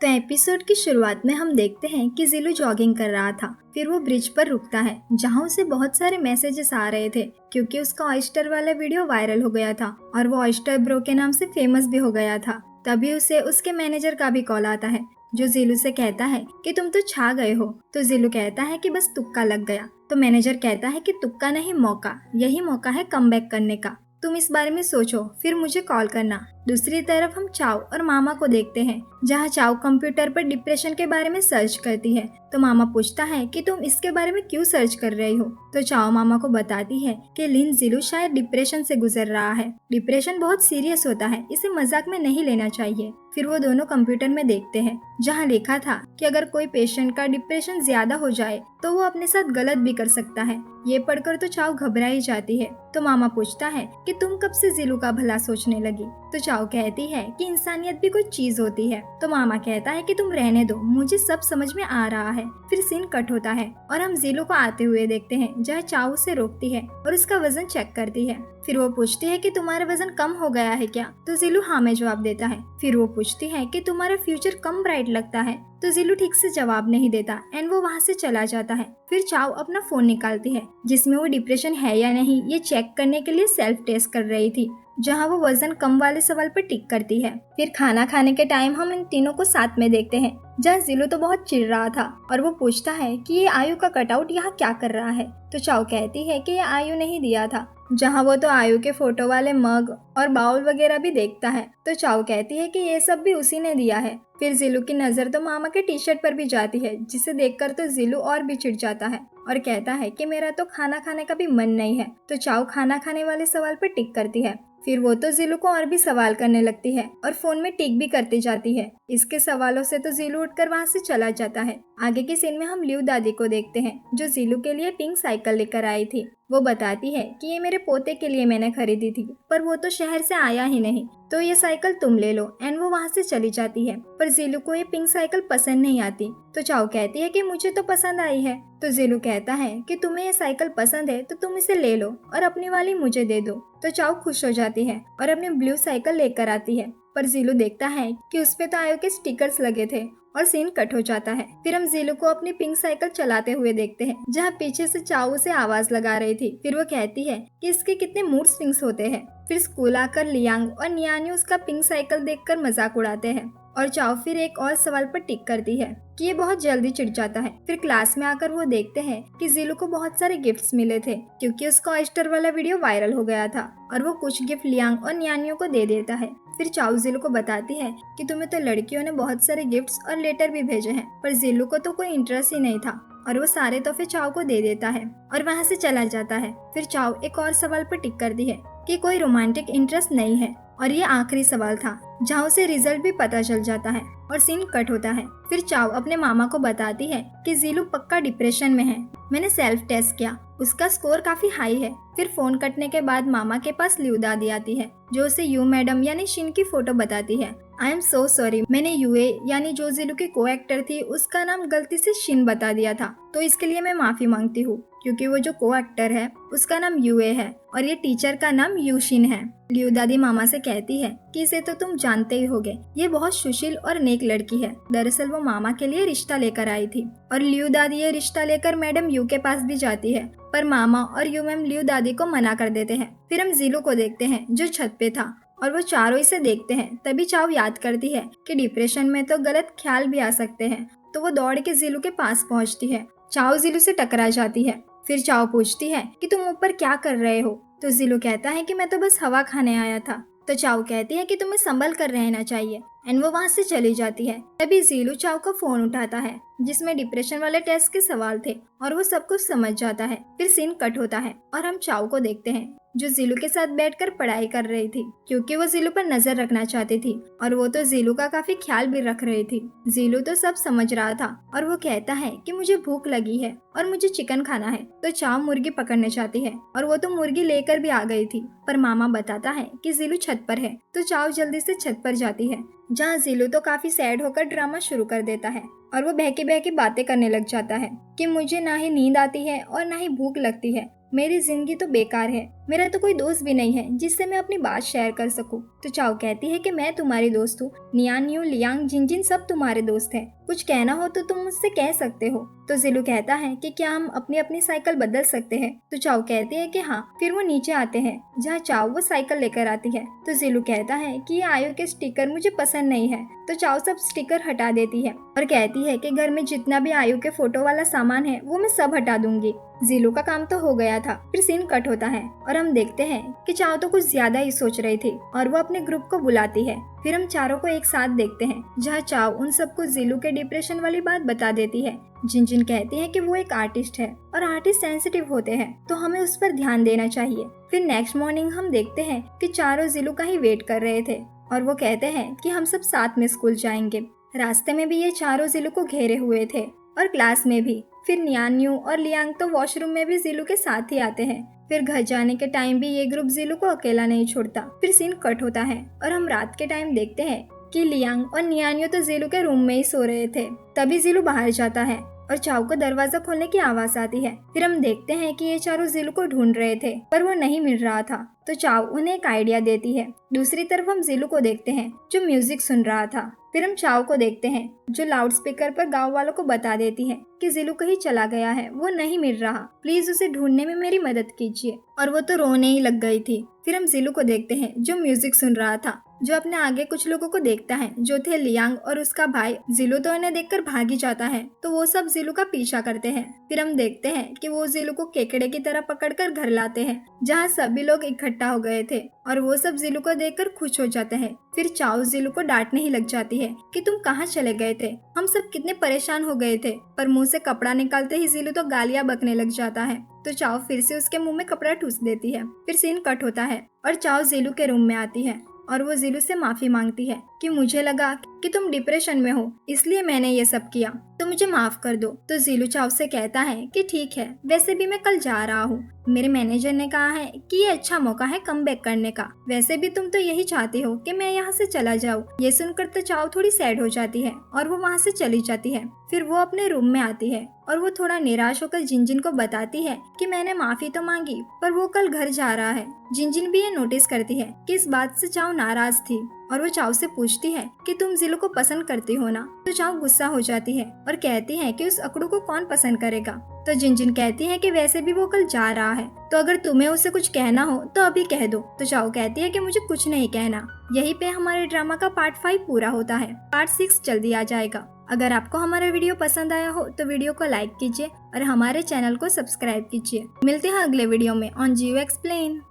तो एपिसोड की शुरुआत में हम देखते हैं कि जिलू जॉगिंग कर रहा था। फिर वो ब्रिज पर रुकता है जहाँ उसे बहुत सारे मैसेजेस आ रहे थे क्योंकि उसका ऑयस्टर वाला वीडियो वायरल हो गया था और वो ऑयस्टर ब्रो के नाम से फेमस भी हो गया था। तभी उसे उसके मैनेजर का भी कॉल आता है जो जिलू से कहता है कि तुम तो छा गए हो। तो जिलू कहता है कि बस तुक्का लग गया। तो मैनेजर कहता है कि तुक्का नहीं, मौका, यही मौका है कमबैक करने का। तुम इस बारे में सोचो फिर मुझे कॉल करना। दूसरी तरफ हम चाओ और मामा को देखते हैं जहाँ चाओ कंप्यूटर पर डिप्रेशन के बारे में सर्च करती है। तो मामा पूछता है कि तुम इसके बारे में क्यों सर्च कर रही हो। तो चाओ मामा को बताती है कि लिन जिलू शायद डिप्रेशन से गुजर रहा है। डिप्रेशन बहुत सीरियस होता है, इसे मजाक में नहीं लेना चाहिए। फिर वो दोनों कंप्यूटर में देखते हैं जहाँ लिखा था कि अगर कोई पेशेंट का डिप्रेशन ज्यादा हो जाए तो वो अपने साथ गलत भी कर सकता है। ये पढ़कर तो चाओ घबराई जाती है। तो मामा पूछता है कि तुम कब से जिलू का भला सोचने लगी। तो चाओ कहती है कि इंसानियत भी कोई चीज होती है। तो मामा कहता है कि तुम रहने दो, मुझे सब समझ में आ रहा है। फिर सीन कट होता है और हम जिलू को आते हुए देखते हैं जहाँ चाओ उसे रोकती है और उसका वजन चेक करती है। फिर वो पूछती है कि तुम्हारा वजन कम हो गया है क्या। तो जिलू हाँ में जवाब देता है। फिर वो पूछती है कि तुम्हारा फ्यूचर कम ब्राइट लगता है। तो जिलू ठीक से जवाब नहीं देता एंड वो वहाँ से चला जाता है। फिर चाओ अपना फोन निकालती है जिसमें वो डिप्रेशन है या नहीं ये चेक करने के लिए सेल्फ टेस्ट कर रही थी, जहाँ वो वजन कम वाले सवाल पर टिक करती है। फिर खाना खाने के टाइम हम इन तीनों को साथ में देखते हैं जहाँ जिलू तो बहुत चिढ़ रहा था और वो पूछता है कि ये आयु का कटआउट यहाँ क्या कर रहा है। तो चाओ कहती है कि ये आयु नहीं दिया था, जहाँ वो तो आयु के फोटो वाले मग और बाउल वगैरह भी देखता है। तो चाओ कहती है कि ये सब भी उसी ने दिया है। फिर जिलू की नजर तो मामा के टी शर्ट पर भी जाती है जिसे देखकर तो जिलू और भी चिढ़ जाता है और कहता है कि मेरा तो खाना खाने का भी मन नहीं है। तो चाओ खाना खाने वाले सवाल पर टिक करती है। फिर वो तो जिलू को और भी सवाल करने लगती है और फोन में टिक भी करती जाती है। इसके सवालों से तो जिलू उठकर वहाँ से चला जाता है। आगे की सीन में हम लियू दादी को देखते हैं जो जिलू के लिए पिंक साइकिल लेकर आई थी। वो बताती है कि ये मेरे पोते के लिए मैंने खरीदी थी पर वो तो शहर से आया ही नहीं, तो ये साइकिल तुम ले लो। एंड वो वहाँ से चली जाती है पर जिलू को ये पिंक साइकिल पसंद नहीं आती। तो चाओ कहती है कि मुझे तो पसंद आई है। तो जिलू कहता है कि तुम्हें ये साइकिल पसंद है तो तुम इसे ले लो और अपनी वाली मुझे दे दो। तो चाओ खुश हो जाती है और अपनी ब्लू साइकिल लेकर आती है पर जिलू देखता है कि उसपे तो आयु के स्टिकर्स लगे थे और सीन कट हो जाता है। फिर हम जिलू को अपनी पिंक साइकिल चलाते हुए देखते हैं जहाँ पीछे से चाओ से आवाज लगा रही थी। फिर वो कहती है कि इसके कितने मूड स्विंग्स होते हैं। फिर स्कूल आकर लियांग और नियानी उसका पिंक साइकिल देखकर मजाक उड़ाते हैं और चाओ फिर एक और सवाल पर टिक करती है कि ये बहुत जल्दी चिढ़ जाता है। फिर क्लास में आकर वो देखते हैं कि जिलू को बहुत सारे गिफ्ट्स मिले थे क्योंकि उसका ऑयस्टर वाला वीडियो वायरल हो गया था और वो कुछ गिफ्ट लियांग और नियानियों को दे देता है। फिर चाओ जिलू को बताती है कि तुम्हें तो लड़कियों ने बहुत सारे गिफ्ट्स और लेटर भी भेजे हैं पर जिलू को तो कोई इंटरेस्ट ही नहीं था और वो सारे तोहफे चाओ को दे देता है और वहाँ से चला जाता है। फिर चाओ एक और सवाल पर टिक करती है कि कोई रोमांटिक इंटरेस्ट नहीं है और ये आखिरी सवाल था जहाँ उसे रिजल्ट भी पता चल जाता है और सीन कट होता है। फिर चाओ अपने मामा को बताती है कि जिलू पक्का डिप्रेशन में है, मैंने सेल्फ टेस्ट किया, उसका स्कोर काफी हाई है। फिर फोन कटने के बाद मामा के पास लियू दादी आती है जो उसे यू मैडम यानी शिन की फोटो बताती है। आई एम सो सॉरी, मैंने यूए यानी जो जिलू की को एक्टर थी उसका नाम गलती से शिन बता दिया था, तो इसके लिए मैं माफी मांगती हूँ क्योंकि वो जो को एक्टर है उसका नाम यूए है और ये टीचर का नाम यूशिन है। लियू दादी मामा से कहती है कि इसे तो तुम जानते ही होगे, ये बहुत सुशील और नेक लड़की है। दरअसल वो मामा के लिए रिश्ता लेकर आई थी और लियू दादी ये रिश्ता लेकर मैडम यू के पास भी जाती है पर मामा और यू मैम लियू दादी को मना कर देते हैं। फिर हम जिलू को देखते हैं जो छत पे था और वो चारों इसे देखते हैं। तभी चाओ याद करती है कि डिप्रेशन में तो गलत ख्याल भी आ सकते हैं, तो वो दौड़ के जिलू के पास पहुंचती है। चाओ जिलू से टकरा जाती है। फिर चाओ पूछती है कि तुम ऊपर क्या कर रहे हो। तो जिलू कहता है कि मैं तो बस हवा खाने आया था। तो चाओ कहती है कि तुम्हें संभल कर रहना चाहिए एंड वो वहाँ से चली जाती है। तभी जिलू चाओ का फोन उठाता है जिसमें डिप्रेशन वाले टेस्ट के सवाल थे और वो सब कुछ समझ जाता है। फिर सीन कट होता है और हम चाओ को देखते हैं जो जिलू के साथ बैठकर पढ़ाई कर रही थी क्योंकि वो जिलू पर नजर रखना चाहती थी और वो तो जिलू का काफी ख्याल भी रख रही थी। जिलू तो सब समझ रहा था और वो कहता है कि मुझे भूख लगी है और मुझे चिकन खाना है। तो चाओ मुर्गी पकड़ने चाहती है और वो तो मुर्गी लेकर भी आ गई थी पर मामा बताता है कि जिलू छत पर है। तो चाओ जल्दी से छत पर जाती है जहाँ जिलू तो काफी सैड होकर ड्रामा शुरू कर देता है और वो बहकी बहकी बातें करने लग जाता है कि मुझे ना ही नींद आती है और ना ही भूख लगती है, मेरी जिंदगी तो बेकार है, मेरा तो कोई दोस्त भी नहीं है जिससे मैं अपनी बात शेयर कर सकूं। तो चाओ कहती है कि मैं तुम्हारी दोस्त हूँ, नियान, न्यू, लियांग, जिनजिन सब तुम्हारे दोस्त हैं। कुछ कहना हो तो तुम मुझसे कह सकते हो। तो जिलू कहता है कि क्या हम अपनी अपनी साइकिल बदल सकते हैं। तो चाओ कहती है कि हाँ। फिर वो नीचे आते हैं जहाँ चाओ वो साइकिल लेकर आती है। तो जिलू कहता है कि ये आयु के स्टिकर मुझे पसंद नहीं है। तो चाओ सब स्टिकर हटा देती है और कहती है कि घर में जितना भी आयु के फोटो वाला सामान है वो मैं सब हटा दूंगी। जिलू का काम तो हो गया था। फिर सीन कट होता है और हम देखते हैं कि चाओ तो कुछ ज्यादा ही सोच रही थी और वो अपने ग्रुप को बुलाती है। फिर हम चारों को एक साथ देखते हैं जहाँ चाओ उन सबको जिलू के डिप्रेशन वाली बात बता देती है। जिनजिन कहती है कि वो एक आर्टिस्ट है और आर्टिस्ट सेंसिटिव होते हैं तो हमें उस पर ध्यान देना चाहिए। फिर नेक्स्ट मॉर्निंग हम देखते हैं कि चारों जिलू का ही वेट कर रहे थे और वो कहते हैं कि हम सब साथ में स्कूल जाएंगे। रास्ते में भी ये चारों जिलू को घेरे हुए थे और क्लास में भी। फिर नियान, न्यू और लियांग तो वॉशरूम में भी जिलू के साथ ही आते हैं। फिर घर जाने के टाइम भी ये ग्रुप जिलू को अकेला नहीं छोड़ता। फिर सीन कट होता है और हम रात के टाइम देखते हैं कि लियांग और नियान्यू तो जिलू के रूम में ही सो रहे थे। तभी जिलू बाहर जाता है और चाओ को दरवाजा खोलने की आवाज आती है। फिर हम देखते हैं कि ये चारों जिलू को ढूंढ रहे थे पर वो नहीं मिल रहा था। तो चाओ उन्हें एक आइडिया देती है। दूसरी तरफ हम जिलू को देखते हैं जो म्यूजिक सुन रहा था। फिर हम चाओ को देखते हैं जो लाउड स्पीकर पर गांव वालों को बता देती है कि जिलू कहीं चला गया है, वो नहीं मिल रहा, प्लीज उसे ढूंढने में मेरी मदद कीजिए। और वो तो रोने ही लग गई थी। फिर हम जिलू को देखते हैं जो म्यूजिक सुन रहा था, जो अपने आगे कुछ लोगों को देखता है जो थे लियांग और उसका भाई। जिलू तो इन्हें देखकर भागी जाता है तो वो सब जिलू का पीछा करते हैं। फिर हम देखते हैं कि वो जिलू को केकड़े की तरह पकड़कर घर लाते हैं जहाँ सभी लोग इकट्ठा हो गए थे और वो सब जिलू को देखकर खुश हो जाते हैं। फिर चाओ जिलू को डांटने ही लग जाती है कि तुम कहाँ चले गए थे, हम सब कितने परेशान हो गए थे। पर मुंह से कपड़ा निकालते ही जिलू तो गालियां बकने लग जाता है। तो चाओ फिर से उसके मुंह में कपड़ा ठूस देती है। फिर सीन कट होता है और चाओ जिलू के रूम में आती है और वो जिलू से माफी मांगती है कि मुझे लगा कि तुम डिप्रेशन में हो इसलिए मैंने ये सब किया, तो मुझे माफ कर दो। तो जिलू चाओ से कहता है कि ठीक है, वैसे भी मैं कल जा रहा हूँ, मेरे मैनेजर ने कहा है कि ये अच्छा मौका है कमबैक करने का, वैसे भी तुम तो यही चाहती हो कि मैं यहाँ से चला जाऊँ। ये सुनकर तो चाओ थोड़ी सैड हो जाती है और वो वहाँ से चली जाती है। फिर वो अपने रूम में आती है और वो थोड़ा निराश होकर जिनजिन को बताती है कि मैंने माफी तो मांगी पर वो कल घर जा रहा है। जिनजिन भी ये नोटिस करती है कि इस बात से चाओ नाराज थी और वो चाओ से पूछती है कि तुम जिलू को पसंद करती हो ना। तो चाओ गुस्सा हो जाती है और कहती है कि उस अकड़ू को कौन पसंद करेगा। तो जिनजिन कहती है कि वैसे भी वो कल जा रहा है तो अगर तुम्हें उसे कुछ कहना हो तो अभी कह दो। तो चाओ कहती है कि मुझे कुछ नहीं कहना। यहीं पे हमारे ड्रामा का पार्ट 5 पूरा होता है। पार्ट 6 जल्दी आ जाएगा। अगर आपको हमारा वीडियो पसंद आया हो तो वीडियो को लाइक कीजिए और हमारे चैनल को सब्सक्राइब कीजिए। मिलते हैं अगले वीडियो में ऑन जियो एक्सप्लेन।